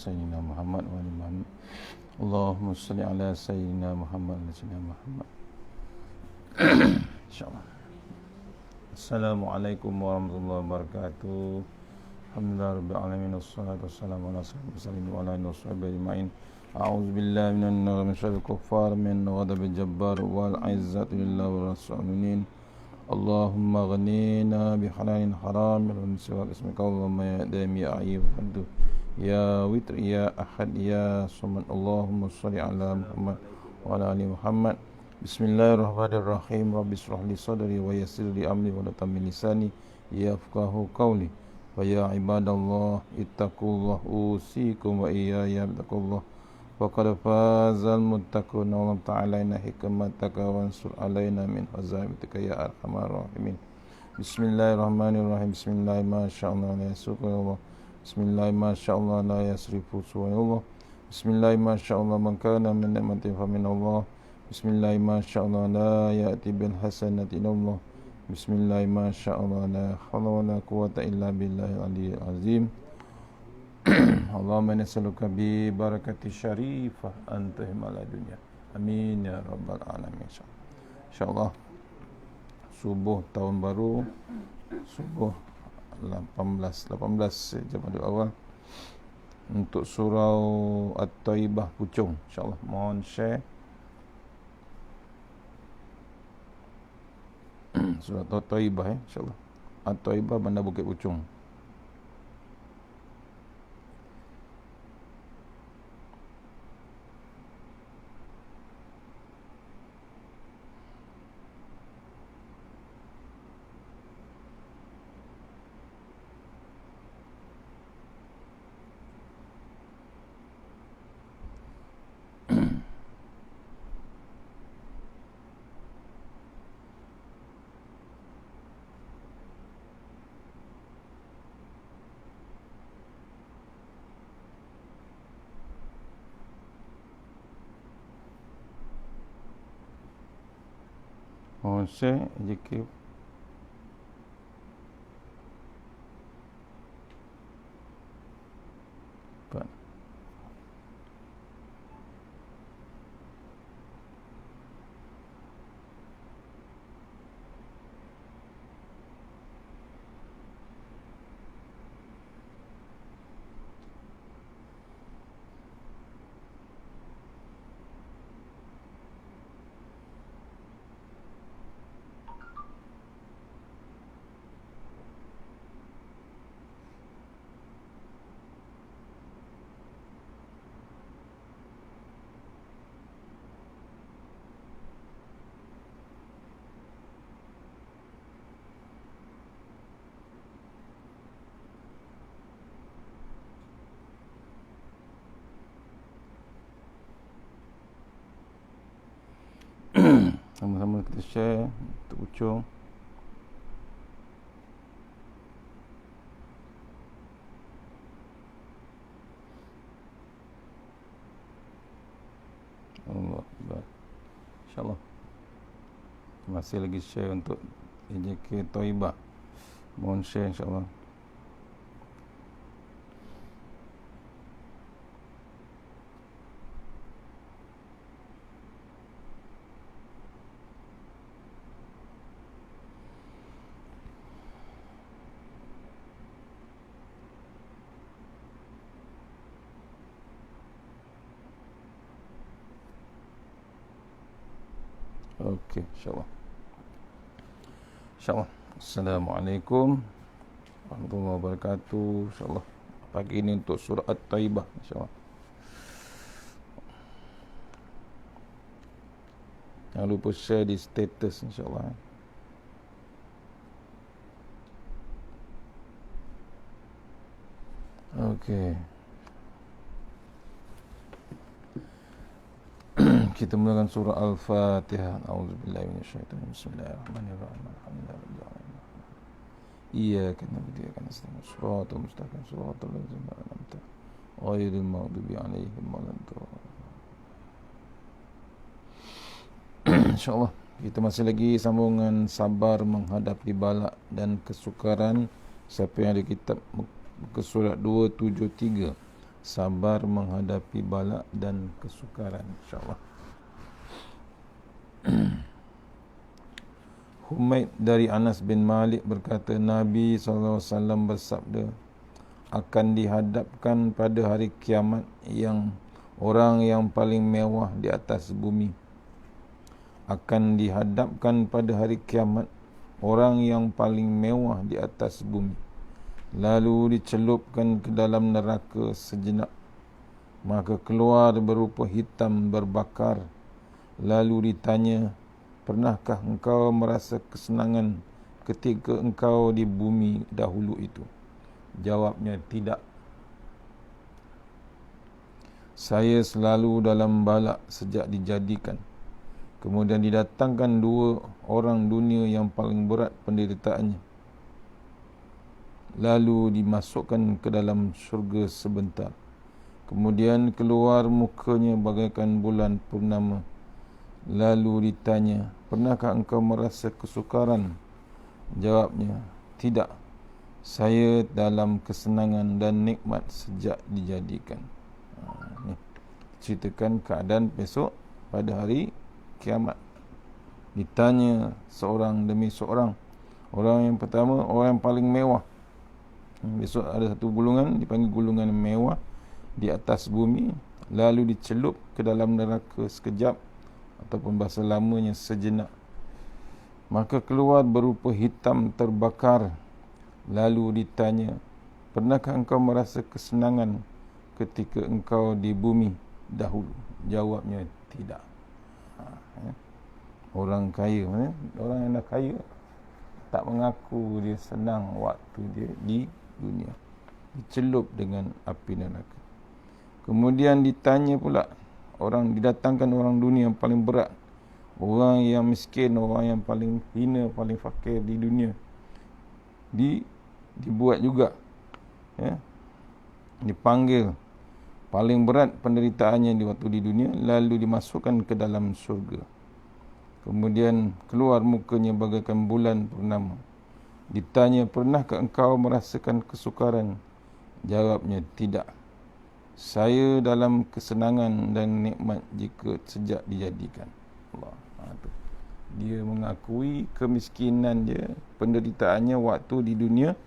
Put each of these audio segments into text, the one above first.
sayyidina Muhammad wa ali Muhammad. Allahumma salli ala sayyidina Muhammad wa sayyidina Muhammad. Insyaallah. Assalamualaikum warahmatullahi wabarakatuh. Alhamdulillah rabbil alamin wassalatu wassalamu ala sayyidina wa ala alihi washabihi ajma'in. A'udzu billahi minan syaitonir kuffar min ghadabil jabbar wal 'izzati lillahi wa rasulih. Allahumma ghnina bi halalin haram min siwa ismika Allahumma ya daimi ya ayyub antu ya witr ya ahad ya samad. Allahumma shalli ala Muhammad wa ala ali Muhammad. Bismillahirrahmanirrahim. Rabbi shrah li sadri wa yassir li amri wa hlul min lisani yafqahu qawli. Wa ya ibadallah ittaqullah usikum wa iyaya bittaqullah. Faqad fazal muttaqun. Allah ta'ala inna hikmataka wansur alaina min hazabitika ya arhamar rahimin. Bismillahirrahmanirrahim. Bismillah masyaallah la yasuqullah. Bismillah masyaallah la yasrifu suwallah. Bismillah masyaallah man kana min ni'matin fa min Allah. Bismillah masyaallah la ya'ti bil hasanati illallah. Bismillah masyaallah la hawla wa la quwwata illa billahil aliyyil azim. Allahumma nas'aluka bi barakati syarifah anta himala dunya. Amin ya rabbal alamin. Insyaallah subuh tahun baru, subuh 18 jam awal untuk surau At-Taibah Puchong. Insyaallah mohon share surau At-Taibah insyaallah. At-Taibah Bandar Bukit Puchong. Saya JK Pak. Sama-sama kita share untuk Puchong. Allah Akbar. InsyaAllah masih lagi share untuk JK Taibah. Mohon share insyaAllah. Okey, insyaAllah. InsyaAllah. Assalamualaikum warahmatullahi wabarakatuh. InsyaAllah pagi ini untuk surah At-Taibah. InsyaAllah. Jangan lupa share di status insyaAllah. Okey. Kita mulakan surah Al-Fatihah. A'udzubillahi minasyaitonir rajim. Bismillahirrahmanirrahim. Alhamdulillahirabbil alamin. Iyyaka na'budu wa iyyaka nasta'in. Shiratal mustaqim. Shiratal ladzina an'amta 'alaihim ghairil maghdubi 'alaihim waladdallin. InsyaAllah kita masih lagi sambungan sabar menghadapi balak dan kesukaran. Siapa yang ada kitab muka surat 273 sabar menghadapi bala dan kesukaran, insyaAllah. Humaid dari Anas bin Malik berkata, Nabi SAW bersabda, akan dihadapkan pada hari kiamat yang orang yang paling mewah di atas bumi. Akan dihadapkan pada hari kiamat orang yang paling mewah di atas bumi. Lalu dicelupkan ke dalam neraka sejenak. Maka keluar berupa hitam berbakar. Lalu ditanya, pernahkah engkau merasa kesenangan ketika engkau di bumi dahulu itu? Jawabnya, tidak. Saya selalu dalam bala sejak dijadikan. Kemudian didatangkan dua orang dunia yang paling berat penderitaannya. Lalu dimasukkan ke dalam syurga sebentar. Kemudian keluar mukanya bagaikan bulan purnama. Lalu ditanya, pernahkah engkau merasa kesukaran? Jawabnya, tidak. Saya dalam kesenangan dan nikmat sejak dijadikan. Ini ceritakan keadaan besok pada hari kiamat. Ditanya seorang demi seorang. Orang yang pertama, orang yang paling mewah. Besok ada satu gulungan, dipanggil gulungan mewah di atas bumi. Lalu dicelup ke dalam neraka sekejap, ataupun bahasa lamanya sejenak. Maka keluar berupa hitam terbakar. Lalu ditanya, pernahkah engkau merasa kesenangan ketika engkau di bumi dahulu? Jawabnya, tidak. Orang kaya, orang yang dah kaya tak mengaku dia senang waktu dia di dunia. Dicelup dengan api neraka. Kemudian ditanya pula, didatangkan orang dunia yang paling berat, orang yang miskin, orang yang paling hina, paling fakir di dunia, dibuat juga, dipanggil paling berat penderitaannya di waktu di dunia, lalu dimasukkan ke dalam syurga. Kemudian keluar mukanya bagaikan bulan purnama. Ditanya, pernahkah engkau merasakan kesukaran? Jawabnya, tidak. Saya dalam kesenangan dan nikmat jika sejak dijadikan. Allah. Dia mengakui kemiskinan dia, penderitaannya waktu di dunia,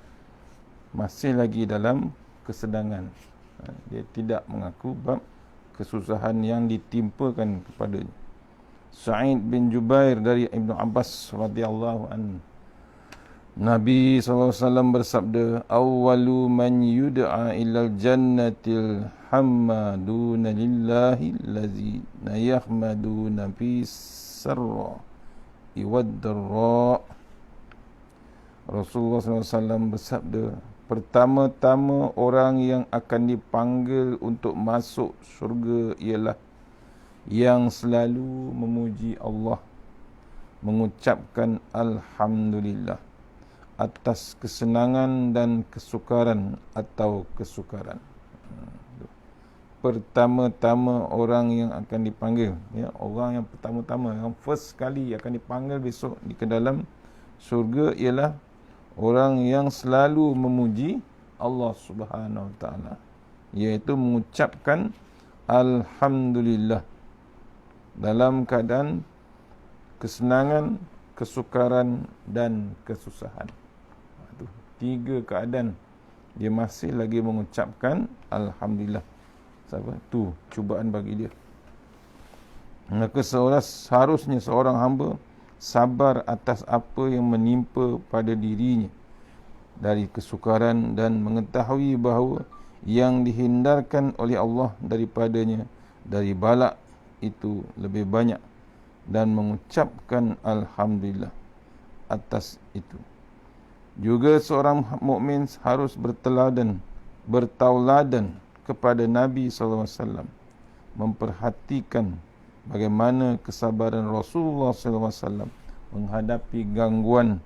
masih lagi dalam kesenangan. Dia tidak mengaku bab kesusahan yang ditimpakan kepadanya. Sa'id bin Jubair dari Ibnu Abbas radhiyallahu anhu, Nabi SAW bersabda, awwalu man yud'a ilal jannatil hammaduna lillahi allazina yahmaduna fi sarra iwaddarra. Rasulullah SAW bersabda, pertama-tama orang yang akan dipanggil untuk masuk syurga ialah yang selalu memuji Allah, mengucapkan Alhamdulillah atas kesenangan dan kesukaran atau kesukaran. Pertama-tama orang yang akan dipanggil, orang yang pertama-tama, yang first kali akan dipanggil besok di ke dalam syurga ialah orang yang selalu memuji Allah Subhanahu Wa Taala, iaitu mengucapkan Alhamdulillah dalam keadaan kesenangan, kesukaran dan kesusahan. Itu tiga keadaan dia masih lagi mengucapkan Alhamdulillah. Sebab tu cubaan bagi dia. Maka seharusnya seorang hamba sabar atas apa yang menimpa pada dirinya dari kesukaran dan mengetahui bahawa yang dihindarkan oleh Allah daripadanya dari bala itu lebih banyak, dan mengucapkan Alhamdulillah atas itu. Juga seorang mukmin harus bertauladan kepada Nabi SAW, memperhatikan bagaimana kesabaran Rasulullah SAW menghadapi gangguan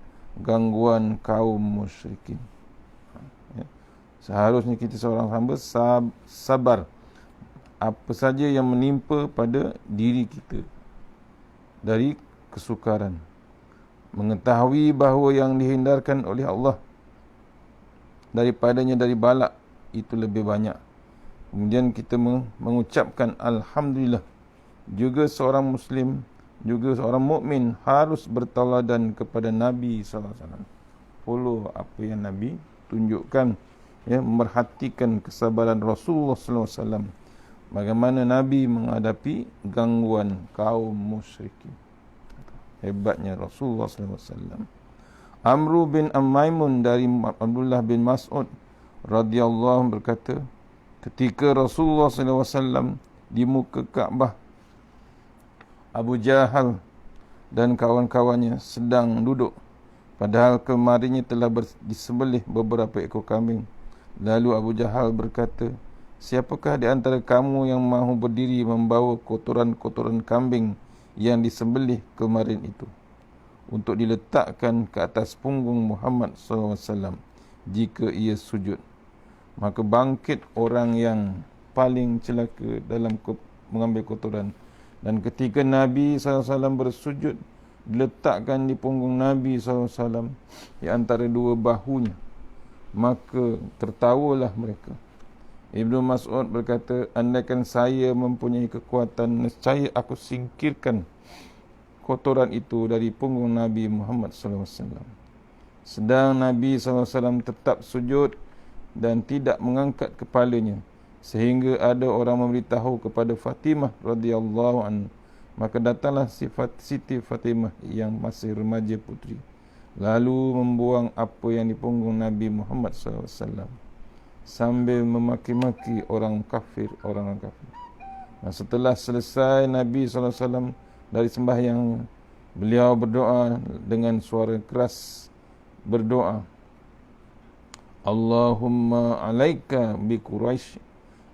kaum musyrikin. Seharusnya kita seorang hamba sabar apa saja yang menimpa pada diri kita dari kesukaran, mengetahui bahawa yang dihindarkan oleh Allah daripadanya dari balak itu lebih banyak, Kemudian kita mengucapkan Alhamdulillah. Juga seorang Muslim, juga seorang mukmin harus bertauladan kepada Nabi SAW. Follow apa yang Nabi tunjukkan, ya, memerhatikan kesabaran Rasulullah SAW. Bagaimana Nabi menghadapi gangguan kaum musyrikin. Hebatnya Rasulullah SAW. Amru bin Maimun dari Abdullah bin Mas'ud radhiyallahu berkata, ketika Rasulullah SAW di muka Kaabah, Abu Jahal dan kawan-kawannya sedang duduk, padahal kemarinnya telah disembelih beberapa ekor kambing. Lalu Abu Jahal berkata, siapakah di antara kamu yang mahu berdiri membawa kotoran-kotoran kambing yang disembelih kemarin itu untuk diletakkan ke atas punggung Muhammad SAW jika ia sujud? Maka bangkit orang yang paling celaka dalam mengambil kotoran. Dan ketika Nabi SAW bersujud, diletakkan di punggung Nabi SAW di antara dua bahunya, maka tertawalah mereka. Ibnu Mas'ud berkata, andaikan saya mempunyai kekuatan, nescaya aku singkirkan kotoran itu dari punggung Nabi Muhammad SAW. Sedang Nabi SAW tetap sujud dan tidak mengangkat kepalanya, sehingga ada orang memberitahu kepada Fatimah radhiyallahu anha. Maka datanglah Siti Fatimah yang masih remaja putri, lalu membuang apa yang di punggung Nabi Muhammad SAW sambil memaki-maki orang kafir. Nah, setelah selesai Nabi SAW dari sembahyang, beliau berdoa dengan suara keras, berdoa, Allahumma alaika bi Quraisy,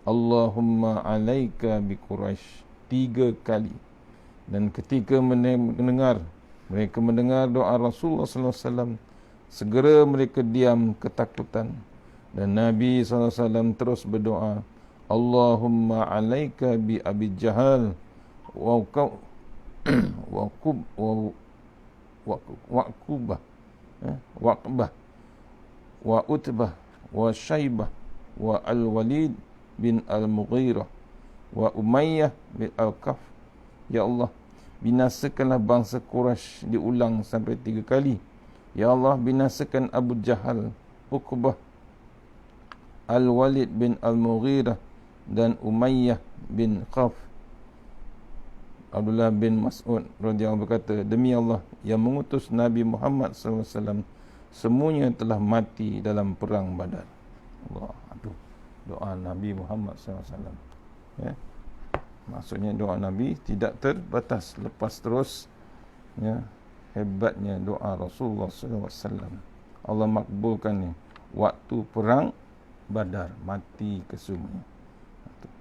Allahumma alaika bi Quraisy, 3 kali. Dan ketika mereka mendengar doa Rasulullah SAW, segera mereka diam ketakutan. Dan Nabi SAW terus berdoa, Allahumma alaika bi Abi Jahal Waqbah wa Utbah wa Syaibah wa Al-Walid bin Al-Mughirah wa Umayyah bin Al-Kaf. Ya Allah, binasakanlah bangsa Quraisy, diulang sampai 3 kali. Ya Allah, binasakan Abu Jahal, Uqbah, Al-Walid bin Al-Mughirah dan Umayyah bin Qaf. Abdullah bin Mas'ud radhiyallahu berkata, demi Allah yang mengutus Nabi Muhammad SAW, semuanya telah mati dalam perang Badar. Allah, aduh, doa Nabi Muhammad SAW. Ya. Maksudnya doa Nabi tidak terbatas, lepas terus. Ya. Hebatnya doa Rasulullah SAW. Allah makbulkan waktu perang Badar, mati kesemuanya.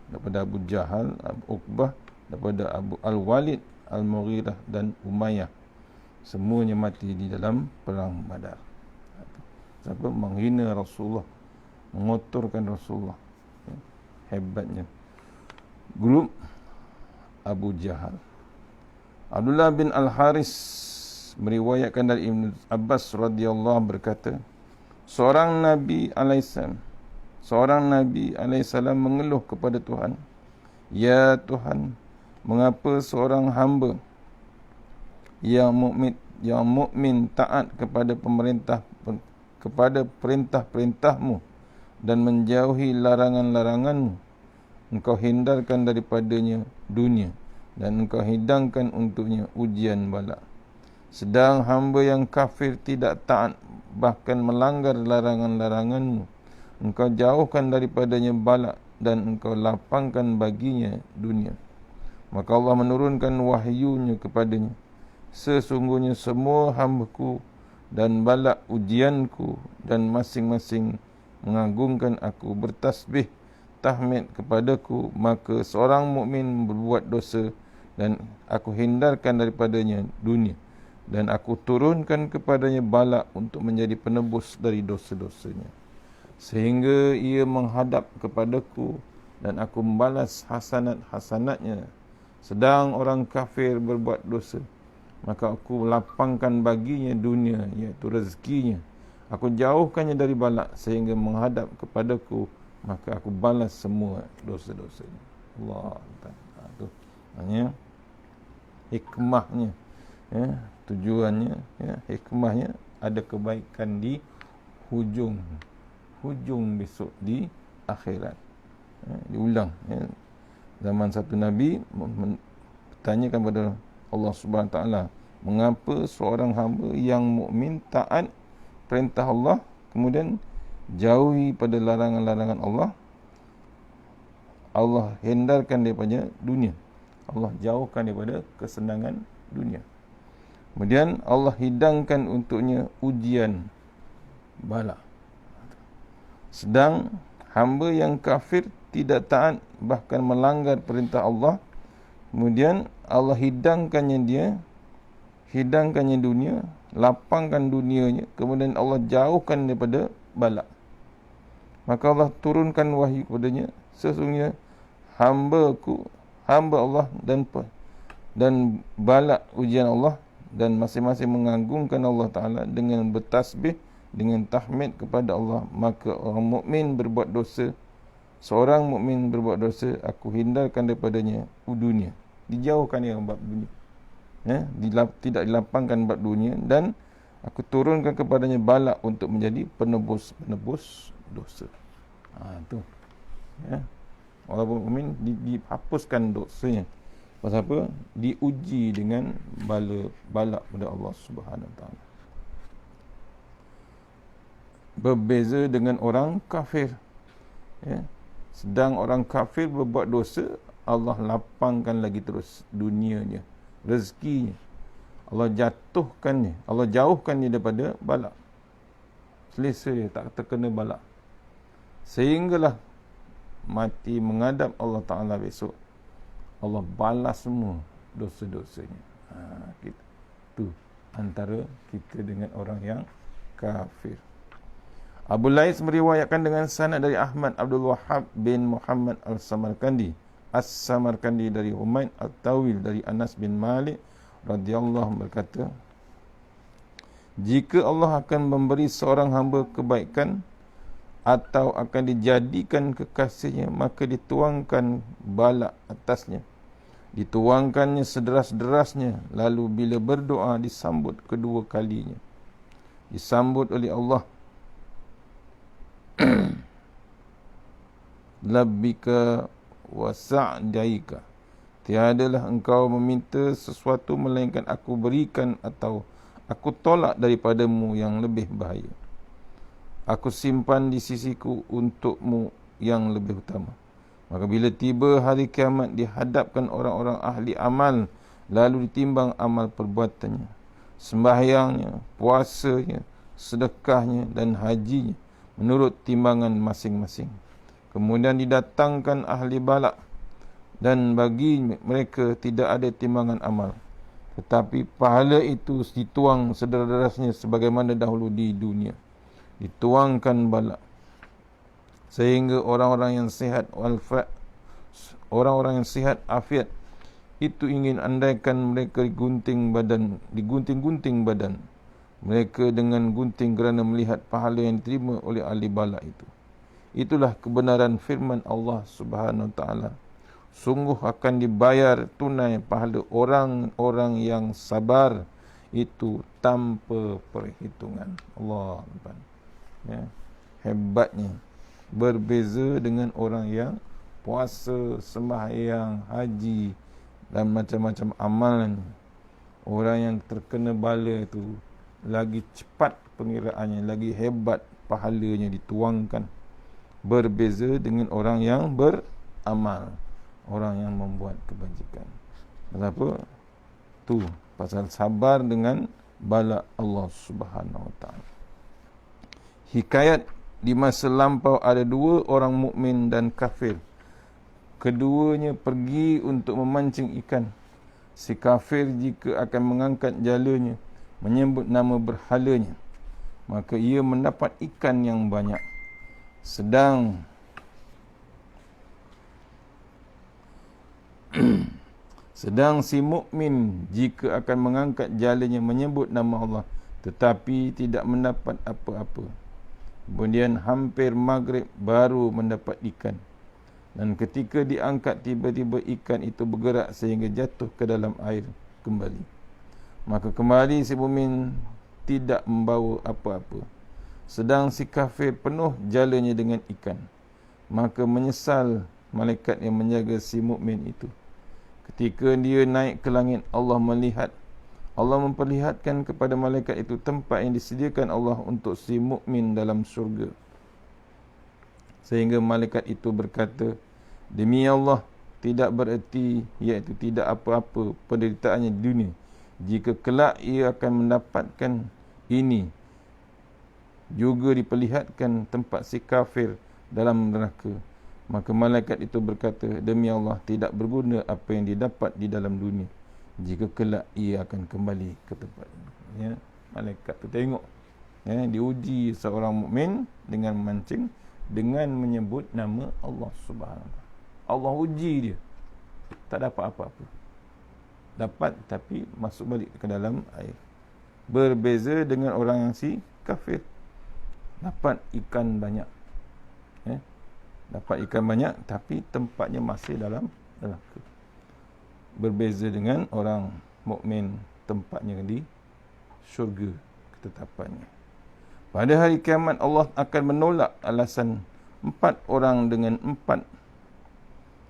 Daripada Abu Jahal, Abu Uqbah, daripada Abu Al-Walid, Al-Mughirah dan Umayyah, semuanya mati di dalam perang Badar. Sebab menghina Rasulullah, mengotorkan Rasulullah. Hebatnya grup Abu Jahal. Abdullah bin Al-Haris meriwayatkan dari Ibn Abbas radhiyallahu berkata, seorang Nabi alaihissalam mengeluh kepada Tuhan, ya Tuhan, mengapa seorang hamba yang mukmin taat kepada perintah-perintahmu dan menjauhi larangan-laranganmu, engkau hindarkan daripadanya dunia dan engkau hidangkan untuknya ujian bala. Sedang hamba yang kafir tidak taat, bahkan melanggar larangan-laranganmu, engkau jauhkan daripadanya bala dan engkau lapangkan baginya dunia. Maka Allah menurunkan wahyunya kepadanya, sesungguhnya semua hamba-Ku dan balak ujianku dan masing-masing mengagungkan aku, bertasbih tahmid kepadaku, maka seorang mukmin berbuat dosa dan aku hindarkan daripadanya dunia dan aku turunkan kepadanya balak untuk menjadi penebus dari dosa-dosanya, sehingga ia menghadap kepadaku dan aku membalas hasanat-hasanatnya. Sedang orang kafir berbuat dosa, maka aku lapangkan baginya dunia, iaitu rezekinya. Aku jauhkannya dari balak sehingga menghadap kepadaku maka aku balas semua dosa-dosanya. Allah Ta'ala. Itu hanya hikmahnya, ya, tujuannya, ya, hikmahnya ada kebaikan di hujung besok di akhirat. Ya, diulang, ya. Zaman satu Nabi bertanya kepada Allah Subhanahu Wa Taala, mengapa seorang hamba yang mukmin taat perintah Allah kemudian jauhi pada larangan-larangan Allah, Allah hindarkan daripada dunia, Allah jauhkan daripada kesenangan dunia. Kemudian Allah hidangkan untuknya ujian bala. Sedang hamba yang kafir tidak taat bahkan melanggar perintah Allah, kemudian Allah hidangkannya dunia, lapangkan dunianya, kemudian Allah jauhkan daripada bala. Maka Allah turunkan wahyu kepadanya, sesungguhnya hamba Allah dan bala ujian Allah, dan masing-masing mengagungkan Allah Ta'ala dengan bertasbih, dengan tahmid kepada Allah. Maka orang mukmin berbuat dosa, seorang mukmin berbuat dosa, aku hindarkan daripadanya dunia, dijauhkan dia bab dunia, ya, tidak dilapangkan bab dunia, dan aku turunkan kepadanya bala untuk menjadi penebus dosa. Itu, ya. Orang mukmin dihapuskan dosanya. Pasal apa? Diuji dengan bala pada Allah Subhanahu Wa Taala. Berbeza dengan orang kafir, ya. Sedang orang kafir berbuat dosa, Allah lapangkan lagi terus dunianya, rezekinya. Allah jatuhkannya, Allah jauhkan dia daripada bala. Selesa dia, tak terkena bala. Sehinggalah mati menghadap Allah Ta'ala besok, Allah balas semua dosa-dosanya. Itu antara kita dengan orang yang kafir. Abu Lais meriwayatkan dengan sanad dari Ahmad Abdul Wahhab bin Muhammad Al-Samarkandi dari Humaid At-Tawil dari Anas bin Malik radhiyallahu berkata, jika Allah akan memberi seorang hamba kebaikan atau akan dijadikan kekasihnya, maka dituangkan bala atasnya, dituangkannya sederas-derasnya, lalu bila berdoa disambut kedua kalinya, disambut oleh Allah, labbika wa sa'daika, tiadalah engkau meminta sesuatu melainkan aku berikan, atau aku tolak daripadamu yang lebih bahaya. Aku simpan di sisiku untukmu yang lebih utama. Maka bila tiba hari kiamat, dihadapkan orang-orang ahli amal, lalu ditimbang amal perbuatannya, sembahyangnya, puasanya, sedekahnya dan hajinya menurut timbangan masing-masing. Kemudian didatangkan ahli balak, dan bagi mereka tidak ada timbangan amal, tetapi pahala itu dituang sederas-derasnya sebagaimana dahulu di dunia. Dituangkan balak sehingga orang-orang yang sihat afiat itu ingin andaikan mereka digunting-gunting badan mereka dengan gunting kerana melihat pahala yang diterima oleh ahli balak itu. Itulah kebenaran firman Allah Subhanahu Wa Taala, sungguh akan dibayar tunai pahala orang-orang yang sabar itu tanpa perhitungan. Allah, ya, hebatnya berbeza dengan orang yang puasa, sembahyang, haji dan macam-macam amalan. Orang yang terkena bala itu lagi cepat pengiraannya, lagi hebat pahalanya dituangkan, berbeza dengan orang yang beramal, orang yang membuat kebajikan. Kenapa? Tu pasal sabar dengan bala Allah Subhanahu Wa Taala. Hikayat di masa lampau ada dua orang mukmin dan kafir. Keduanya pergi untuk memancing ikan. Si kafir jika akan mengangkat jalanya, menyebut nama berhalanya, maka ia mendapat ikan yang banyak. Sedang si mukmin jika akan mengangkat jalanya menyebut nama Allah, tetapi tidak mendapat apa-apa, Kemudian hampir maghrib baru mendapat ikan. Dan ketika diangkat, tiba-tiba ikan itu bergerak sehingga jatuh ke dalam air kembali. Maka kembali si mukmin tidak membawa apa-apa, sedang si kafir penuh jalannya dengan ikan. Maka menyesal malaikat yang menjaga si mukmin itu. Ketika dia naik ke langit, Allah memperlihatkan kepada malaikat itu tempat yang disediakan Allah untuk si mukmin dalam syurga. Sehingga malaikat itu berkata, demi Allah, tidak bererti, iaitu tidak apa-apa penderitaannya di dunia, jika kelak ia akan mendapatkan ini. Juga diperlihatkan tempat si kafir dalam neraka. Maka malaikat itu berkata, demi Allah, tidak berguna apa yang didapat di dalam dunia, jika kelak ia akan kembali ke tempat. Ya, malaikat tu tengok, ya, diuji seorang mukmin dengan memancing, dengan menyebut nama Allah Subhanahu Wa Taala. Allah uji dia, tak dapat apa-apa. Dapat tapi masuk balik ke dalam air. Berbeza dengan orang yang si kafir, dapat ikan banyak, ya, dapat ikan banyak tapi tempatnya masih dalam neraka. Berbeza dengan orang mukmin, tempatnya di syurga ketetapannya. Pada hari kiamat Allah akan menolak alasan empat orang dengan empat.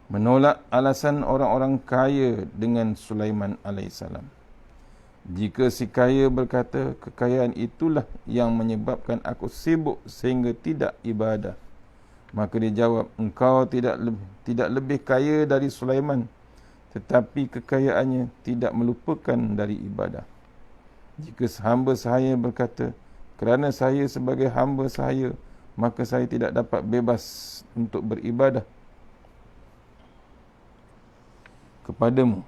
Menolak alasan orang-orang kaya dengan Sulaiman alaihissalam. Jika si kaya berkata, kekayaan itulah yang menyebabkan aku sibuk sehingga tidak ibadah, maka dia jawab, engkau tidak lebih kaya dari Sulaiman, tetapi kekayaannya tidak melupakan dari ibadah. Jika hamba sahaya berkata, kerana saya sebagai hamba sahaya, maka saya tidak dapat bebas untuk beribadah kepadamu.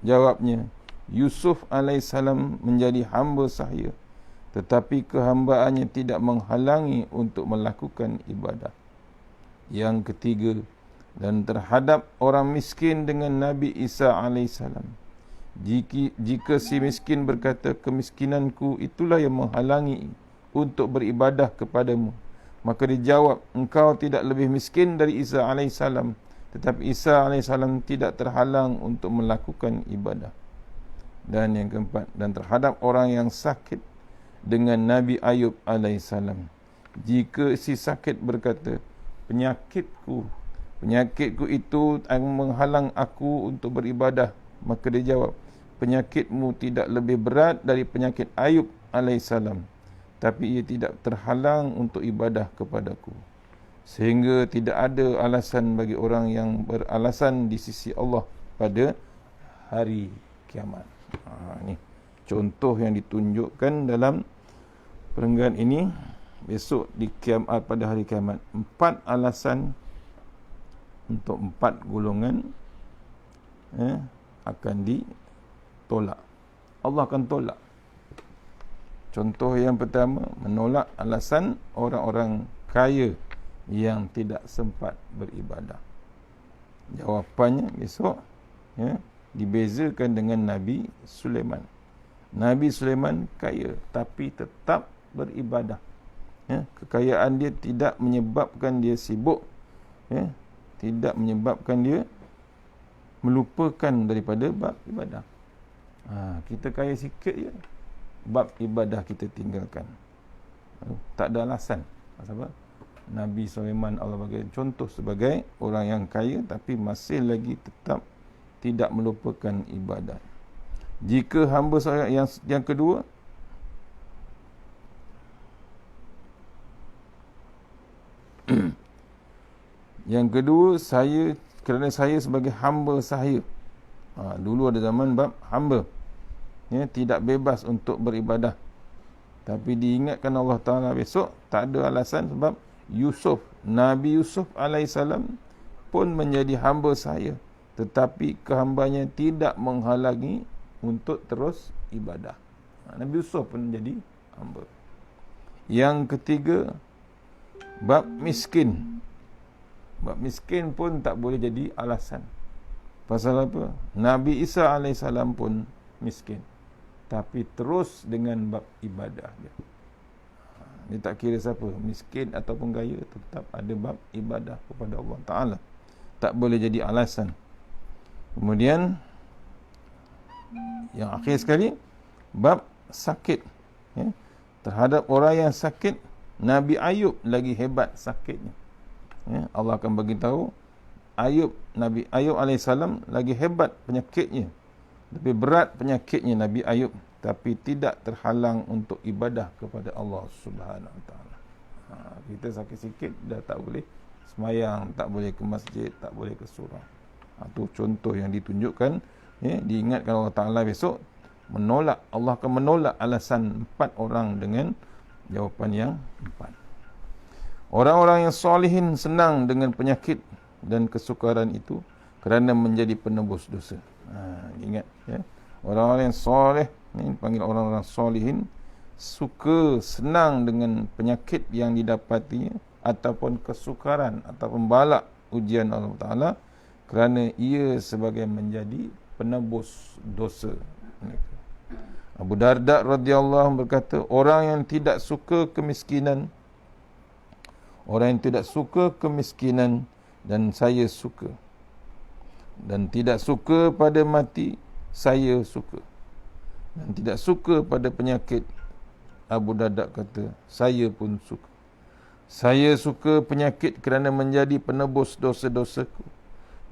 Jawabnya, Yusuf alaihissalam menjadi hamba sahaya, tetapi kehambaannya tidak menghalangi untuk melakukan ibadah. Yang ketiga, dan terhadap orang miskin dengan Nabi Isa alaihissalam, jika si miskin berkata, kemiskinanku itulah yang menghalangi untuk beribadah kepadamu, maka dijawab, engkau tidak lebih miskin dari Isa alaihissalam, tetapi Isa alaihissalam tidak terhalang untuk melakukan ibadah. Dan yang keempat, dan terhadap orang yang sakit dengan Nabi Ayub alaihissalam, jika si sakit berkata, penyakitku itu akan menghalang aku untuk beribadah, maka dia jawab, penyakitmu tidak lebih berat dari penyakit Ayub alaihissalam, tapi ia tidak terhalang untuk ibadah kepadaku. Sehingga tidak ada alasan bagi orang yang beralasan di sisi Allah pada hari kiamat. Ini contoh yang ditunjukkan dalam perenggan ini. Besok di kiamat, pada hari kiamat, 4 alasan untuk 4 golongan akan ditolak. Allah akan tolak. Contoh yang pertama, menolak alasan orang-orang kaya yang tidak sempat beribadah. Jawapannya besok, ya, dibezakan dengan Nabi Sulaiman. Nabi Sulaiman kaya tapi tetap beribadah. Ya, kekayaan dia tidak menyebabkan dia sibuk, ya, tidak menyebabkan dia melupakan daripada bab ibadah. Kita kaya sikit je, bab ibadah kita tinggalkan. Tak ada alasan. Sebab Nabi Sulaiman, Allah bagi contoh sebagai orang yang kaya tapi masih lagi tetap tidak melupakan ibadat. Jika hamba saya yang kedua, yang kedua, kerana saya sebagai hamba sahaya. Dulu ada zaman bab hamba, ya, tidak bebas untuk beribadah. Tapi diingatkan Allah Ta'ala besok, tak ada alasan sebab Nabi Yusuf alaihissalam pun menjadi hamba sahaya, tetapi kehambanya tidak menghalangi untuk terus ibadah. Nabi Yusuf pun menjadi hamba. Yang ketiga, bab miskin. Bab miskin pun tak boleh jadi alasan. Pasal apa? Nabi Isa alaihissalam pun miskin, tapi terus dengan bab ibadah dia. Dia tak kira siapa, miskin ataupun kaya, tetap ada bab ibadah kepada Allah Ta'ala. Tak boleh jadi alasan. Kemudian yang akhir sekali, bab sakit, ya. Terhadap orang yang sakit, Nabi Ayub lagi hebat sakitnya, ya. Allah akan beritahu Nabi Ayub AS lagi hebat penyakitnya, lebih berat penyakitnya Nabi Ayub, tapi tidak terhalang untuk ibadah kepada Allah Subhanahu Wa Taala. Kita sakit sikit dah tak boleh semayang, tak boleh ke masjid, tak boleh ke surau. Itu contoh yang ditunjukkan, ya, diingatkan Allah Ta'ala besok menolak. Allah akan menolak alasan 4 orang dengan jawapan yang 4. Orang-orang yang solehin senang dengan penyakit dan kesukaran itu kerana menjadi penebus dosa. Ingat, ya. Orang-orang yang soleh, ini panggil orang-orang solehin, suka senang dengan penyakit yang didapatinya ataupun kesukaran ataupun balak ujian Allah Ta'ala kerana ia sebagai menjadi penebus dosa. Abu Darda radhiyallahu anhu berkata, orang yang tidak suka kemiskinan dan saya suka, dan tidak suka pada mati, saya suka, dan tidak suka pada penyakit, Abu Darda kata, saya pun suka. Saya suka penyakit kerana menjadi penebus dosa-dosaku,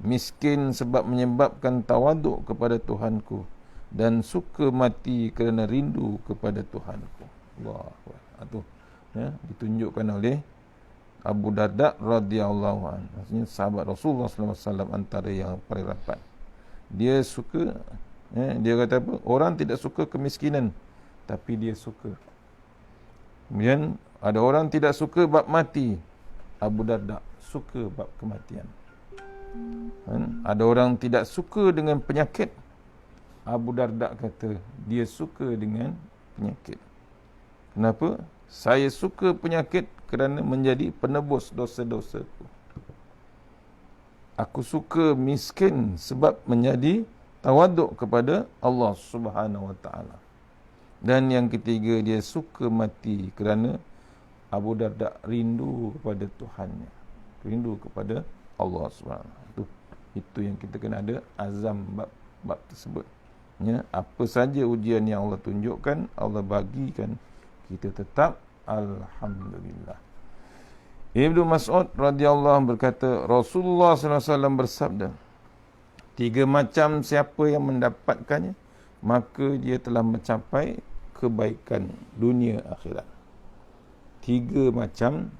miskin sebab menyebabkan tawaduk kepada Tuhanku, dan suka mati kerana rindu kepada Tuhanku. Allah. Itu, ya, ditunjukkan oleh Abu Darda radhiyallahu anhu. Maksudnya sahabat Rasulullah sallallahu alaihi wasallam antara yang paling rapat. Dia suka, ya, dia kata apa? Orang tidak suka kemiskinan, tapi dia suka. Kemudian ada orang tidak suka bab mati, Abu Darda suka bab kematian. Ada orang tidak suka dengan penyakit, Abu Darda kata dia suka dengan penyakit. Kenapa? Saya suka penyakit kerana menjadi penebus dosa-dosaku. Aku suka miskin sebab menjadi tawaduk kepada Allah Subhanahu Wa Taala. Dan yang ketiga, dia suka mati kerana Abu Darda rindu kepada Tuhannya, rindu kepada Allah Subhanahu. Itu yang kita kena ada azam bab tersebut. Ya, apa saja ujian yang Allah tunjukkan, Allah bagikan, kita tetap alhamdulillah. Ibnu Mas'ud radhiyallahu anhu berkata, Rasulullah sallallahu alaihi wasallam bersabda, 3 macam siapa yang mendapatkannya, maka dia telah mencapai kebaikan dunia akhirat. 3 macam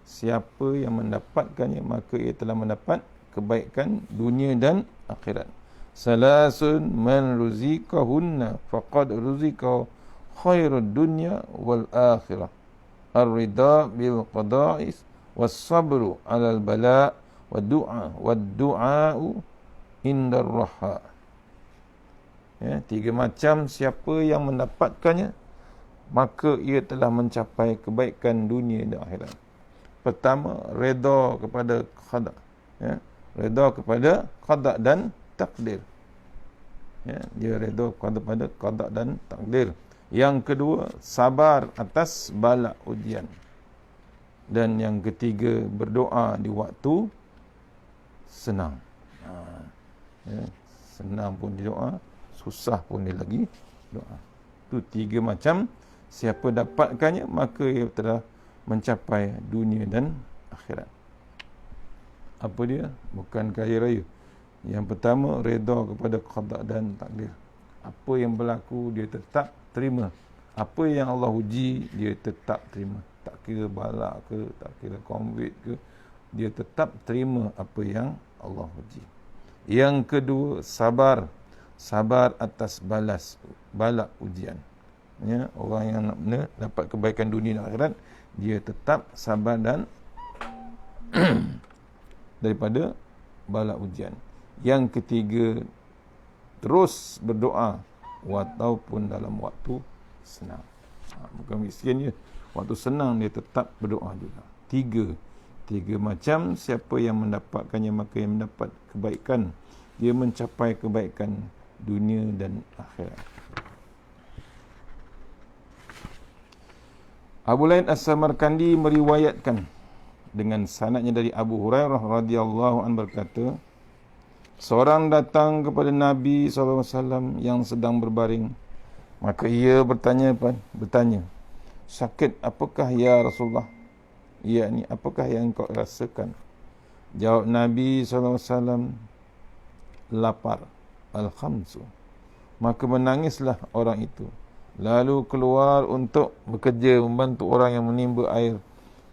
siapa yang mendapatkannya, maka ia telah mendapat kebaikan dunia dan akhirat. Salasun man ruzikahunna faqad ruzika khairud dunya wal akhirah. Ar-ridha bil qada'is was sabru 'alal bala' wad du'a'u indar raha. Ya, 3 macam siapa yang mendapatkannya, maka ia telah mencapai kebaikan dunia dan akhirat. Pertama, redha kepada qada', ya, redha kepada qada' dan takdir. Ya, dia redha kepada qada' dan takdir. Yang kedua, sabar atas bala ujian. Dan yang ketiga, berdoa di waktu senang. Ya, senang pun dia doa, susah pun dia lagi doa. Itu 3 macam siapa dapatkannya, maka ia telah mencapai dunia dan akhirat. Apa dia? Bukan kaya raya. Yang pertama, redha kepada qada dan takdir. Apa yang berlaku, dia tetap terima. Apa yang Allah uji, dia tetap terima. Tak kira balak ke, tak kira COVID ke, dia tetap terima apa yang Allah uji. Yang kedua, sabar. Sabar atas balak ujian. Ya, orang yang nak dapat kebaikan dunia dan akhirat, dia tetap sabar dan daripada balak ujian. Yang ketiga, terus berdoa walaupun dalam waktu senang. Bukan miskin je, waktu senang dia tetap berdoa juga. 3 macam siapa yang mendapatkannya, maka yang mendapat kebaikan, dia mencapai kebaikan dunia dan akhirat. Abu Lain As-Samarkandi meriwayatkan dengan sanadnya dari Abu Hurairah radhiyallahu anhu berkata, seorang datang kepada Nabi SAW yang sedang berbaring. Maka ia bertanya, sakit apakah ya Rasulullah? Yakni apakah yang kau rasakan? Jawab Nabi SAW, lapar, al-khamsu. Maka menangislah orang itu. Lalu keluar untuk bekerja membantu orang yang menimba air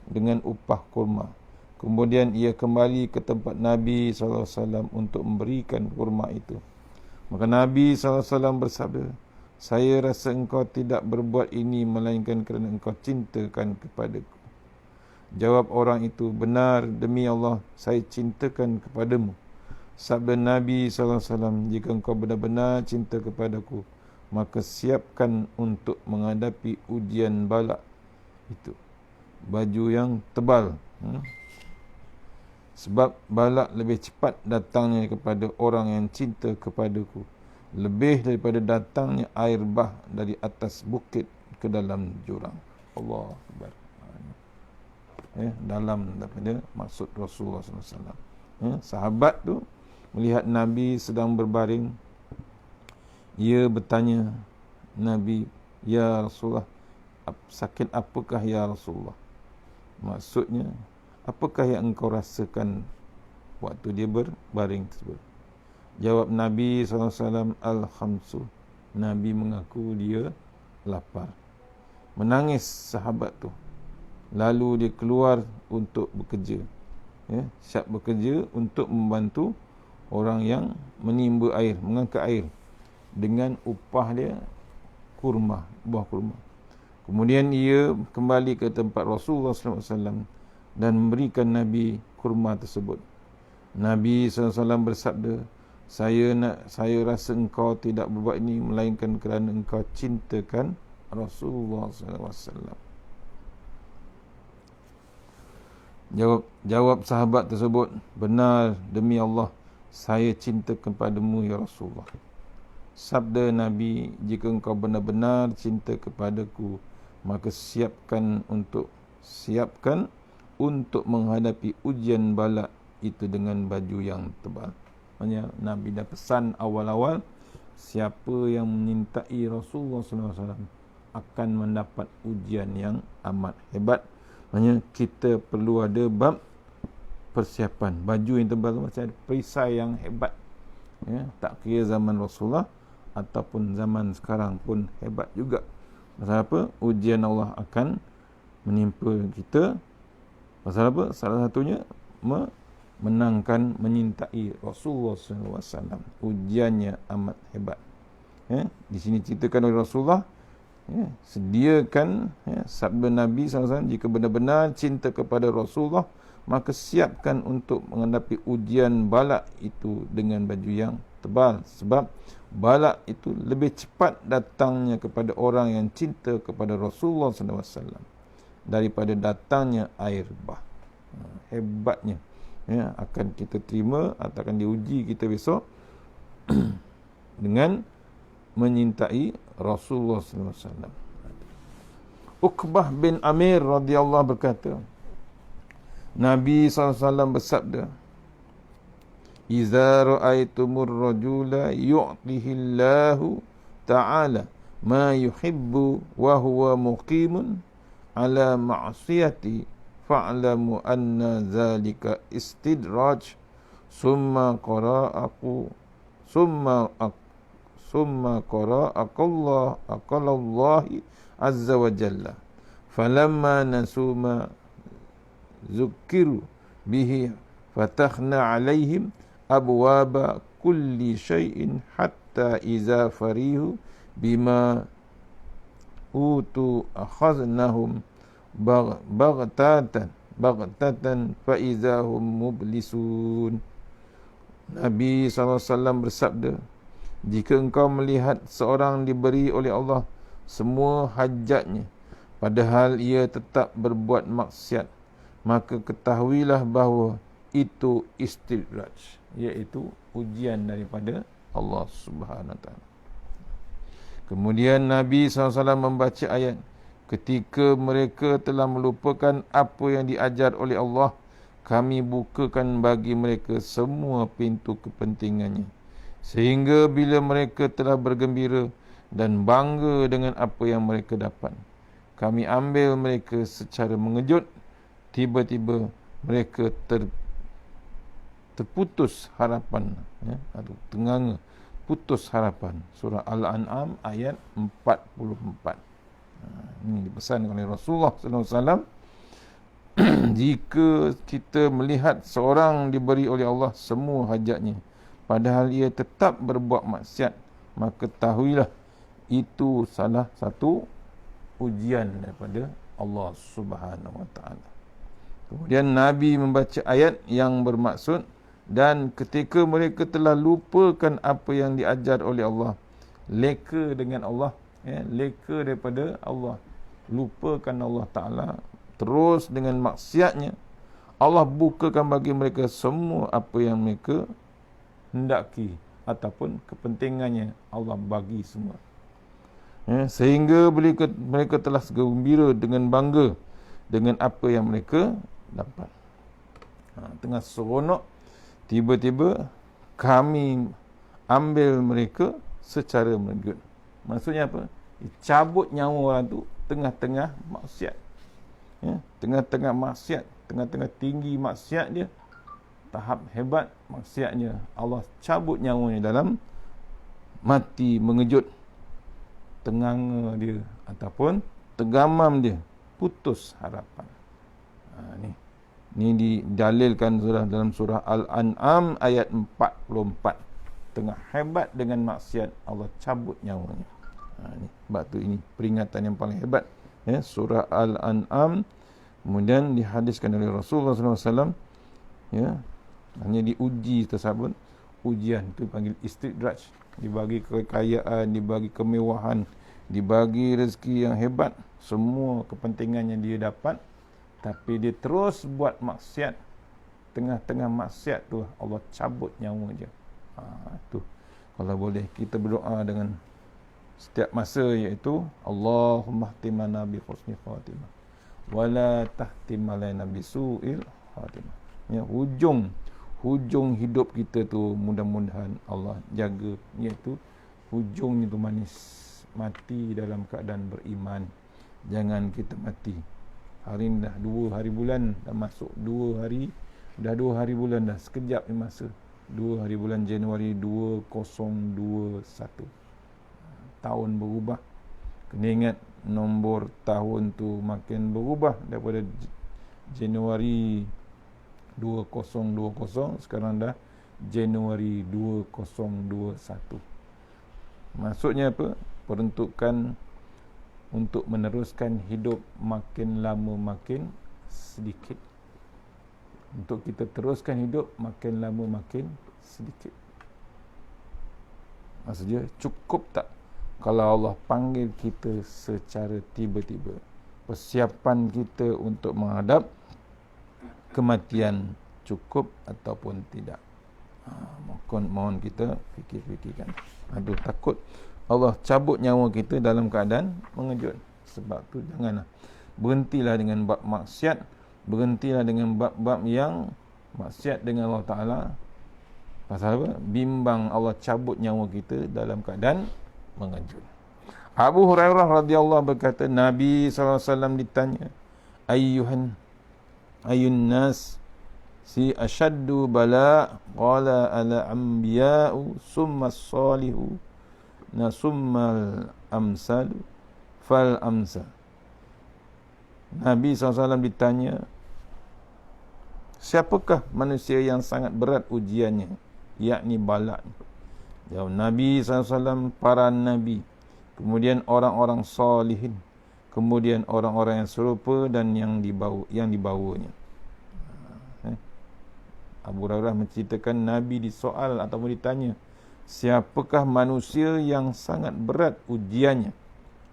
dengan upah kurma. Kemudian ia kembali ke tempat Nabi SAW untuk memberikan kurma itu. Maka Nabi SAW bersabda, saya rasa engkau tidak berbuat ini melainkan kerana engkau cintakan kepadaku. Jawab orang itu, benar demi Allah saya cintakan kepadamu. Sabda Nabi SAW, jika engkau benar-benar cinta kepadaku, maka siapkan untuk menghadapi ujian balak itu. Baju yang tebal. Sebab balak lebih cepat datangnya kepada orang yang cinta kepadaku, lebih daripada datangnya air bah dari atas bukit ke dalam jurang. Allah Akbar. Dalam daripada maksud Rasulullah SAW. Sahabat tu melihat Nabi sedang berbaring. Ia bertanya Nabi, ya Rasulullah, sakit apakah ya Rasulullah? Maksudnya, apakah yang engkau rasakan waktu dia berbaring tersebut? Jawab Nabi SAW, al-khamsu. Nabi mengaku dia lapar. Menangis sahabat tu. Lalu dia keluar untuk bekerja. Siap bekerja untuk membantu orang yang menimba air, mengangkat air. Dengan upah dia kurma, buah kurma. Kemudian ia kembali ke tempat Rasulullah SAW dan memberikan Nabi kurma tersebut. Nabi SAW bersabda, saya rasa engkau tidak berbuat ini melainkan kerana engkau cintakan Rasulullah SAW. Jawab sahabat tersebut, benar demi Allah saya cinta kepadamu ya Rasulullah. Sabda Nabi, jika engkau benar-benar cinta kepadaku, maka siapkan untuk menghadapi ujian balak itu dengan baju yang tebal. Maksudnya Nabi dah pesan awal-awal, siapa yang menyintai Rasulullah SAW akan mendapat ujian yang amat hebat. Maksudnya kita perlu ada bab persiapan. Baju yang tebal tu macam perisai yang hebat. Tak kira zaman Rasulullah ataupun zaman sekarang pun hebat juga. Pasal apa? Ujian Allah akan menimpa kita. Pasal apa? Salah satunya menangkan, menyintai Rasulullah SAW. Ujiannya amat hebat. Di sini ceritakan oleh Rasulullah, sediakan sabda Nabi SAW, jika benar-benar cinta kepada Rasulullah, maka siapkan untuk menghadapi ujian balak itu dengan baju yang tebal. Sebab balak itu lebih cepat datangnya kepada orang yang cinta kepada Rasulullah SAW daripada datangnya air bah. Hebatnya akan kita terima atau akan diuji kita besok dengan menyintai Rasulullah SAW. Uqbah bin Amir radhiyallahu berkata, Nabi SAW bersabda, Iza ra'aitumur rajula yu'tihillahu ta'ala ma yuhibbu wa huwa muqimun ala ma'siyati fa'lamu anna zalika istidraj. Summa qara'akullahi azza wa jalla falamma nasuma zukiru bihi fatakhna alaihim abwaba kulli syai'in hatta iza farihu bima utu akhaznahum baghtatan fa iza hum mublisun. Nabi SAW bersabda, jika engkau melihat seorang diberi oleh Allah semua hajatnya padahal ia tetap berbuat maksiat, maka ketahuilah bahawa itu istidraj, iaitu ujian daripada Allah Subhanahu Wa Taala. Kemudian Nabi SAW membaca ayat, ketika mereka telah melupakan apa yang diajar oleh Allah, kami bukakan bagi mereka semua pintu kepentingannya. Sehingga bila mereka telah bergembira dan bangga dengan apa yang mereka dapat, kami ambil mereka secara mengejut. Tiba-tiba mereka terputus harapan, tenganga, putus harapan. Surah Al-An'am ayat 44. Ini dipesan oleh Rasulullah SAW. Jika kita melihat seorang diberi oleh Allah semua hajatnya, padahal ia tetap berbuat maksiat, maka tahuilah itu salah satu ujian daripada Allah Subhanahu Wa Taala. Kemudian Nabi membaca ayat yang bermaksud, dan ketika mereka telah lupakan apa yang diajar oleh Allah, leka dengan Allah, leka daripada Allah, lupakan Allah Ta'ala, terus dengan maksiatnya, Allah bukakan bagi mereka semua apa yang mereka hendaki ataupun kepentingannya, Allah bagi semua. Sehingga mereka telah gembira dengan bangga dengan apa yang mereka dapat. Tengah seronok, tiba-tiba kami ambil mereka secara mengejut. Maksudnya apa? Cabut nyawa orang tu tengah-tengah maksiat. Tengah-tengah maksiat, tengah-tengah tinggi maksiat dia, tahap hebat maksiatnya, Allah cabut nyawanya dalam mati mengejut, tenganga dia ataupun tergamam dia, putus harapan. Ni didalilkan dalam surah Al-An'am ayat 44. Tengah hebat dengan maksiat, Allah cabut nyawanya. Sebab tu ini peringatan yang paling hebat. Surah Al-An'am, kemudian dihadiskan oleh Rasulullah SAW. Hanya diuji tersebut. Ujian tu panggil istidraj. Dibagi kekayaan, dibagi kemewahan, dibagi rezeki yang hebat, semua kepentingan yang dia dapat, tapi dia terus buat maksiat. Tengah-tengah maksiat tu Allah cabut nyawa dia. Tu kalau boleh kita berdoa dengan setiap masa, iaitu Allahumma ihtimana bi husni khatimah wala tahtimalaina bi su'il khatimah. Hujung hidup kita tu mudah-mudahan Allah jaga, iaitu hujungnya tu manis, mati dalam keadaan beriman. Jangan kita mati. Hari ni dah 2 hari bulan, dah masuk 2 hari, dah 2 hari bulan dah, sekejap ni masa. 2 hari bulan Januari 2021. Tahun berubah. Kena ingat nombor tahun tu makin berubah daripada Januari 2020, sekarang dah Januari 2021. Maksudnya apa? Peruntukan untuk meneruskan hidup makin lama makin sedikit. Untuk kita teruskan hidup makin lama makin sedikit. Maksudnya cukup tak kalau Allah panggil kita secara tiba-tiba? Persiapan kita untuk menghadap kematian cukup ataupun tidak? Mohon kita fikir-fikirkan. Aduh, takut Allah cabut nyawa kita dalam keadaan mengejut. Sebab tu janganlah. Berhentilah dengan bab maksiat, berhentilah dengan bab-bab yang maksiat dengan Allah Ta'ala. Pasal apa? Bimbang Allah cabut nyawa kita dalam keadaan mengejut. Abu Hurairah radhiyallahu berkata, Nabi SAW ditanya, ayun nas si asyaddu bala, qala ala anbiya'u summa salihu nasummal amsal fal amsal. Nabi SAW ditanya, siapakah manusia yang sangat berat ujiannya, yakni balak? Jawab Nabi SAW, para nabi, kemudian orang-orang salihin, kemudian orang-orang yang serupa dan yang dibawanya. Abu Hurairah menceritakan Nabi disoal ataupun ditanya, siapakah manusia yang sangat berat ujiannya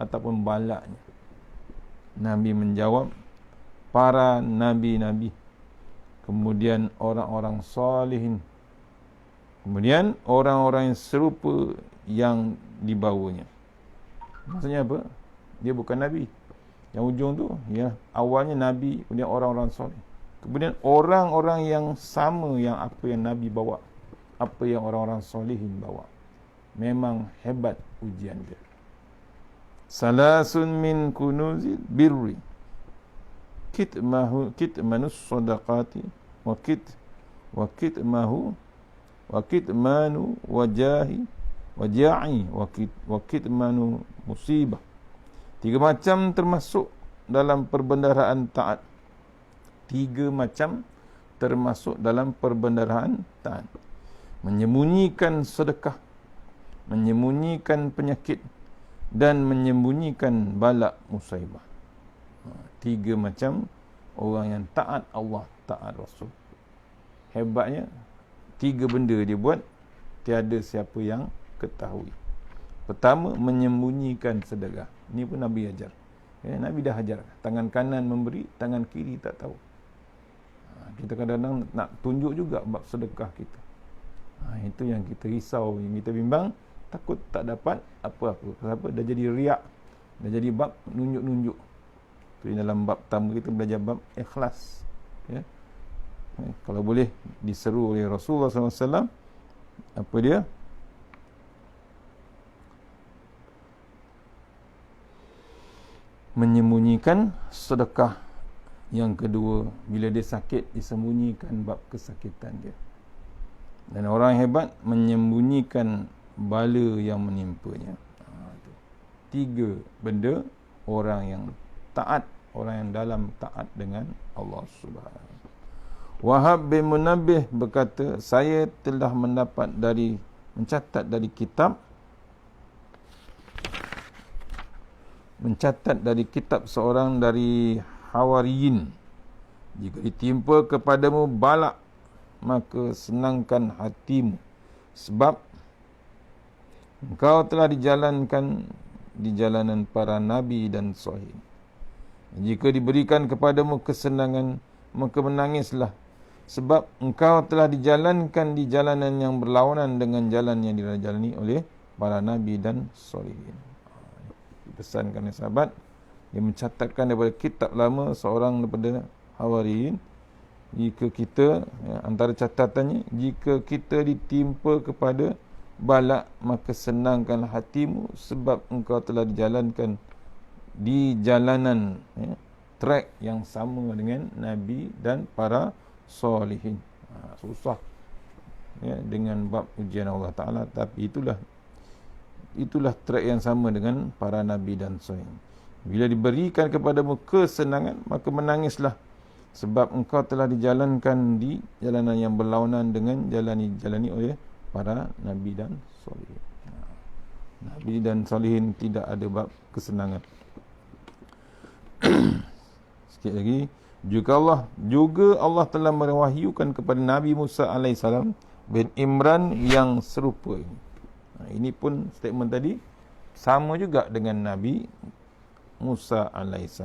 ataupun balaknya? Nabi menjawab, para nabi-nabi, kemudian orang-orang salihin, kemudian orang-orang yang serupa yang dibawanya. Maksudnya apa? Dia bukan nabi. Yang ujung tu ya awalnya Nabi, kemudian orang-orang soleh. Kemudian orang-orang yang sama yang apa yang Nabi bawa, apa yang orang-orang solehin bawa. Memang hebat ujian dia. Salasun min kunuzil birri kitmanus sadaqati wa kitmanu wajahi wa kitmanu musibah. 3 macam termasuk dalam perbendaharaan taat. 3 macam termasuk dalam perbendaharaan taat. Menyembunyikan sedekah, menyembunyikan penyakit, dan menyembunyikan bala musibah. 3 macam orang yang taat Allah, taat Rasul. Hebatnya 3 benda dia buat, tiada siapa yang ketahui. Pertama, menyembunyikan sedekah. Ini pun Nabi ajar. Nabi dah ajar. Tangan kanan memberi, tangan kiri tak tahu. Kita kadang-kadang nak tunjuk juga bab sedekah kita. Itu yang kita risau, yang kita bimbang. Takut tak dapat apa-apa. Kenapa? Dah jadi riak. Dah jadi bab nunjuk-nunjuk. Jadi dalam bab pertama kita belajar bab ikhlas. Kalau boleh diseru oleh Rasulullah SAW, apa dia? Menyembunyikan sedekah. Yang kedua, bila dia sakit, disembunyikan bab kesakitan dia. Dan orang hebat menyembunyikan bala yang menimpanya. 3 benda orang yang taat, orang yang dalam taat dengan Allah Subhanahu. Wahab bin Munabbih berkata, saya telah mencatat dari kitab seorang dari Hawariyin, jika ditimpa kepadamu balak, maka senangkan hatimu, sebab engkau telah dijalankan di jalanan para nabi dan salihin. Jika diberikan kepadamu kesenangan, maka menangislah, sebab engkau telah dijalankan di jalanan yang berlawanan dengan jalan yang dijalani oleh para nabi dan salihin. Dipesankan oleh sahabat, dia mencatatkan daripada kitab lama seorang daripada Hawariyin, jika kita, antara catatannya, jika kita ditimpa kepada balak, maka senangkan hatimu, sebab engkau telah dijalankan di jalanan, track yang sama dengan Nabi dan para salihin. Susah dengan bab ujian Allah Ta'ala, tapi itulah track yang sama dengan para Nabi dan salihin. Bila diberikan kepadamu kesenangan, maka menangislah, sebab engkau telah dijalankan di jalanan yang berlawanan dengan jalani oleh para Nabi dan salihin. Nabi dan salihin tidak ada bab kesenangan. Sikit lagi, juga Allah telah mewahyukan kepada Nabi Musa AS bin Imran yang serupa ini. Ini pun statement tadi sama juga dengan Nabi Musa AS.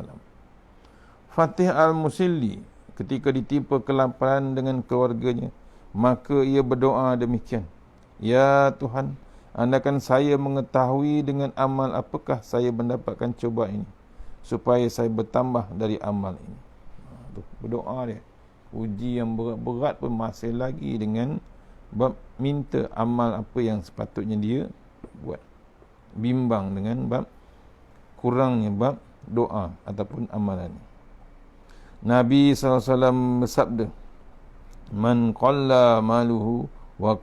Fatih al-Musilli ketika ditimpa kelaparan dengan keluarganya, maka ia berdoa demikian, ya Tuhan, andaikan saya mengetahui dengan amal apakah saya mendapatkan cubaan ini, supaya saya bertambah dari amal ini. Berdoa dia, uji yang berat pun masih lagi dengan bab minta amal apa yang sepatutnya dia buat, bimbang dengan bab kurangnya bab doa ataupun amalan. Nabi SAW bersabda, man qalla maluhu wa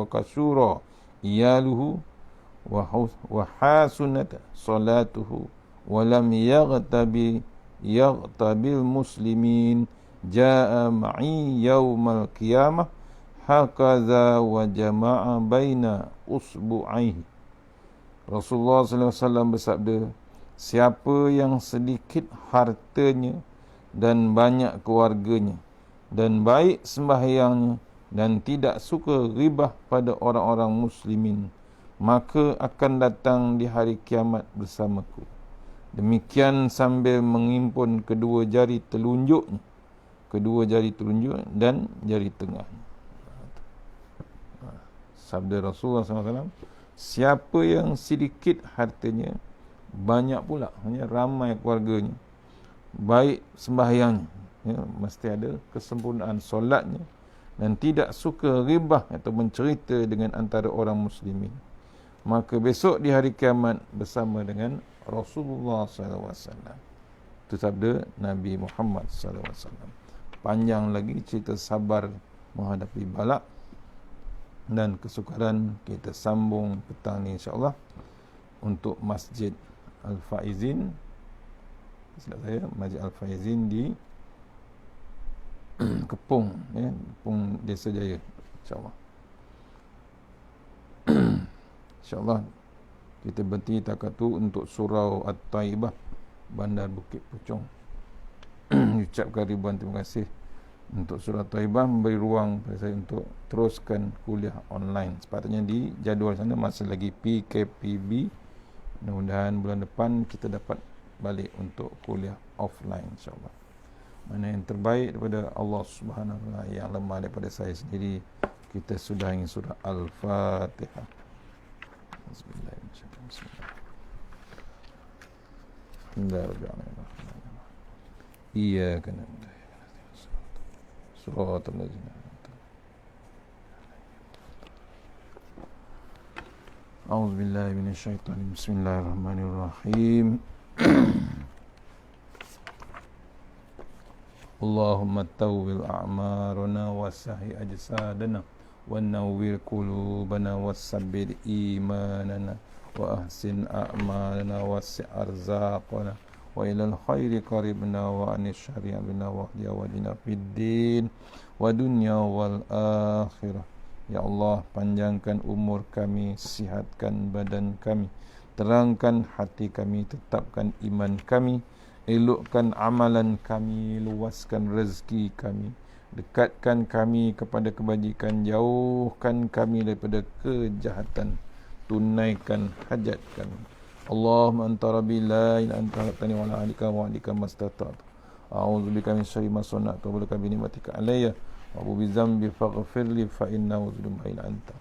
kasura iyaluhu wa hasunat salatuhu wa lam yaghtabil muslimin jaa ma'i yaumal qiyamah hakaza wa jama'a baina usbu'aihi. Rasulullah SAW bersabda, siapa yang sedikit hartanya dan banyak keluarganya dan baik sembahyangnya dan tidak suka ribah pada orang-orang muslimin, maka akan datang di hari kiamat bersamaku. Demikian sambil mengimpun kedua jari telunjuknya dan jari tengahnya. Sabda Rasulullah SAW, siapa yang sedikit hartanya banyak pula, ramai keluarganya, baik sembahyangnya, mesti ada kesempurnaan solatnya, dan tidak suka ribah atau mencerita dengan antara orang muslimin, maka besok di hari kiamat bersama dengan Rasulullah SAW. Itu sabda Nabi Muhammad SAW. Panjang lagi cerita sabar menghadapi balak dan kesukaran, kita sambung petang ni insya-Allah untuk Masjid Al-Faizin. Silap saya, Masjid Al-Faizin di Kepung, Kepung Desa Jaya, insya-Allah. InsyaAllah kita berhenti takat tu untuk Surau At-Taibah, Bandar Bukit Puchong. Ucapkan ribuan terima kasih untuk Surau At-Taibah memberi ruang pada saya untuk teruskan kuliah online. Sepatutnya di jadual sana masih lagi PKPB. Mudah-mudahan bulan depan kita dapat balik untuk kuliah offline, insyaAllah. Mana yang terbaik daripada Allah Subhanahu Wa Taala, yang lemah daripada saya sendiri. Kita sudahi surah Al-Fatihah. Bismillahirrahmanirrahim. Iyyaka na'budu wa iyyaka nasta'in. Shiratal ladzina an'amta 'alaihim. A'udzu billahi minasyaitonir rajim. Bismillahirrahmanirrahim. Allahumma tawwil a'marana wa sahhi ajsadana wa nawwir qulubana wa sabbir imanana wa ahsin a'malana wa si' arzaqana wa ilal khairi qaribna wa anis syari' bina wa hdina fid din wa dunya wal akhirah. Ya Allah, panjangkan umur kami, sihatkan badan kami, terangkan hati kami, tetapkan iman kami, elokkan amalan kami, luaskan rezeki kami, dekatkan kami kepada kebajikan, jauhkan kami daripada kejahatan, tunaikan hajat kami. Allahumma anta rabbi la ilaha illa anta khalaqtani wa la alika wa alika mastata'tu. A'udzu bika min syarri ma sana'tu wa bika bi ni'matika alayya wa bi dzambi faghfir li fa innahu dzulma illa anta.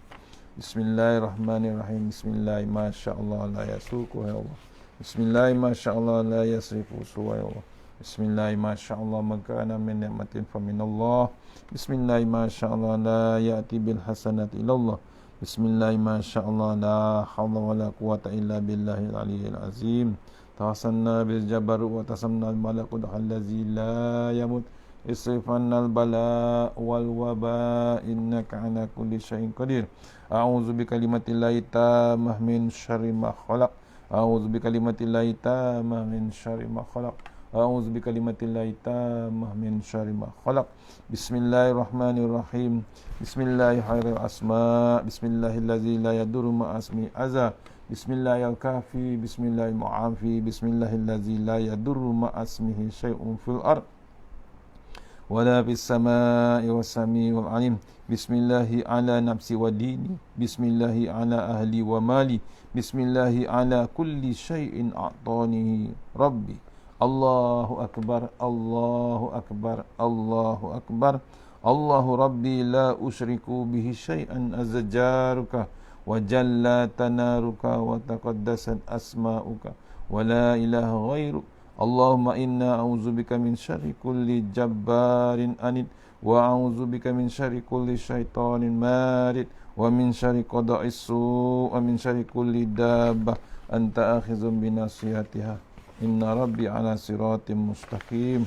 Bismillahirrahmanirrahim. Bismillah ma sya'allah la yasuqu ya Allah. Bismillah ma sya'allah la yasrifu suwa ya Allah. Bismillah ma sya'allah makana min ni'matin fa min Allah. Bismillah ma sya'allah la ya'ti bil hasanati illa Allah. Bismillah ma sya'allah la hawla wa la quwata illa billahil aliyyil azim. Tawassalna bil jabarut wa tasamna al malakut allazi la yamut. Isrifanna al bala wal waba innaka ala kulli syai'in qadir. A'udzu bi kalimatillahi tammah min syarri ma khalaq. A'udzu bi kalimatillahi tammah min syarri ma khalaq. A'udzu bi kalimatillahi tammah min syarri ma khalaq. Bismillahirrahmanirrahim. Bismillahirrahmanirrahim. Asma. Bismillahillazi la yadurru ma asmi azza. Bismillahil kafi. Bismillahil mu'afi. Bismillahillazi la yadurru ma asmihi syai'un fil ard wala fis samai was samiul alim. Bismillahi ala nafsi wa dini. Bismillahi ala ahli wa mali. Bismillahi ala kulli syai'in a'tanihi rabbi. Allahu akbar, Allahu akbar, Allahu akbar. Allahu rabbi la usyriku bihi syai'an azjaruka wa jalla tanaruka wa taqaddasat asma'uka wa la ilaha ghairuk. Allahumma inna a'udzubika min syarri kulli jabbarin anid wa a'udzubika min syarri kulli syaitanin marid wa min syarri qada'is su' wa min syarri kulli dabbah anta akhizun binasiyatiha. Inna rabbi ala siratim mustaqim.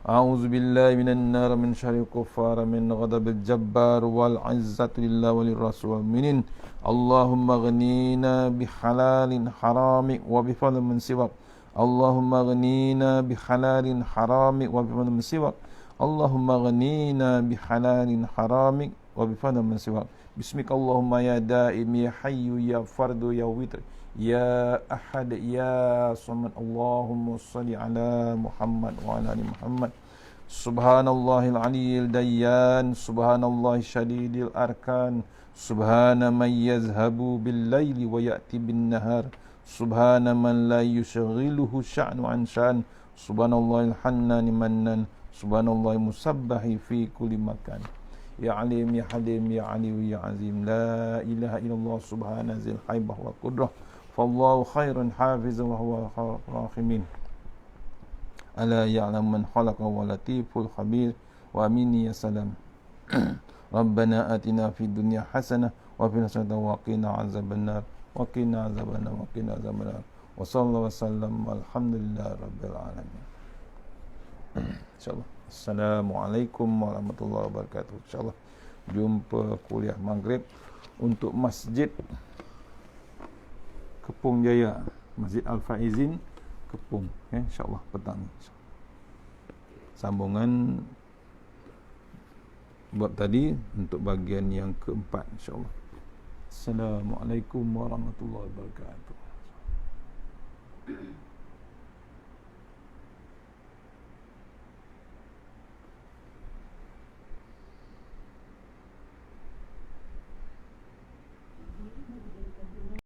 A'udzu billahi minan nar min syarril kuffar min ghadabil jabbar wal 'izzati lillahi walir rasul minin. Allahumma ghnina bi halalin haramik wa bi fadlin min siwak. Allahumma ghnina bi halalin haramik wa bi fadlin min siwak. Allahumma ghnina bi halalin haramik wa bi fadlin min siwak. Bismika Allahumma ya daim ya hayyu ya fardu ya witr ya ahad ya samad. Allahumma salli ala Muhammad wa ala ali Muhammad. Subhanallahil aliyyil dayyan. Subhanallahi syadidil arkan. Subhana man yazhabu bil laili wa ya'ti bin nahar. Subhana man la yushghiluhu sya'nu an sya'an. Subhanallahil hannani mannan. Subhanallahi musabbahi fi kulli makan. Ya alim ya halim ya aliyu ya azim. La ilaha illallah subhana zil haibah wa qudrah fallahu khairun hafizan wa huwa rahimin. Ala ya'lam man khalaqa wa latiful khabir. Wa amini ya salam. Rabbana atina fid dunya hasanah wa fil akhirati wa qina azabannar wa qina azabannar wa qina azabannar. Wa sallallahu wasallam walhamdulillahi rabbil alamin. InsyaAllah. Assalamualaikum warahmatullahi wabarakatuh. InsyaAllah jumpa kuliah maghrib untuk Masjid Kepung Jaya, Masjid Al-Faizin Kepung, InsyaAllah petang. Sambungan bab tadi untuk bahagian yang keempat, InsyaAllah. Assalamualaikum warahmatullahi wabarakatuh.